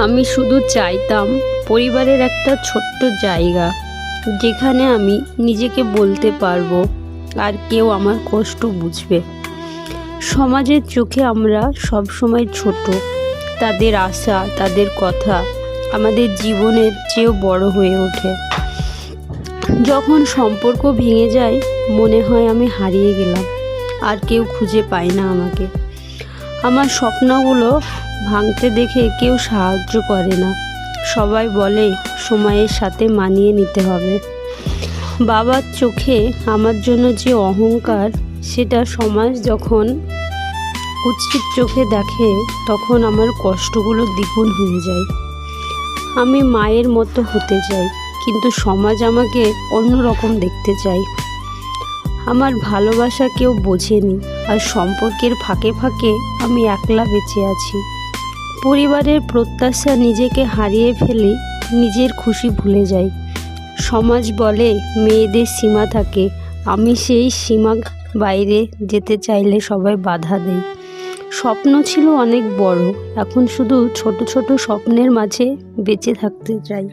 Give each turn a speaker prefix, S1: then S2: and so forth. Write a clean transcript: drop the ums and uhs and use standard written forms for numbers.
S1: আমি শুধু চাইতাম পরিবারের একটা ছোট্ট জায়গা, যেখানে আমি নিজেকে বলতে পারবো আর কেউ আমার কষ্ট বুঝবে। সমাজের চোখে আমরা সব সময় ছোট, তাদের আশা, তাদের কথা আমাদের জীবনের চেয়েও বড় হয়ে ওঠে। যখন সম্পর্ক ভেঙে যায় মনে হয় আমি হারিয়ে গেলাম, আর কেউ খুঁজে পায় না আমাকে। আমার স্বপ্নগুলো ভাঙতে দেখে কেউ সাহায্য করে না, সবাই বলে সময়ের সাথে মানিয়ে নিতে হবে। বাবার চোখে আমার জন্য যে অহংকার, সেটা সমাজ যখন কুৎসিত চোখে দেখে তখন আমার কষ্টগুলো দ্বিগুণ হয়ে যায়। আমি মায়ের মতো হতে চাই, কিন্তু সমাজ আমাকে অন্যরকম দেখতে চায়। আমার ভালোবাসা কেউ বোঝেনি, আর সম্পর্কের ফাঁকে ফাঁকে আমি একলা বেঁচে আছি। পরিবারের প্রত্যাশা নিজেকে হারিয়ে ফেলে নিজের খুশি ভুলে যাই। সমাজ বলে মেয়েদের সীমা থাকে, আমি সেই সীমা বাইরে যেতে চাইলে সবাই বাধা দেয়। স্বপ্ন ছিল অনেক বড়, এখন শুধু ছোট ছোট স্বপ্নের মাঝে বেঁচে থাকতে চাই।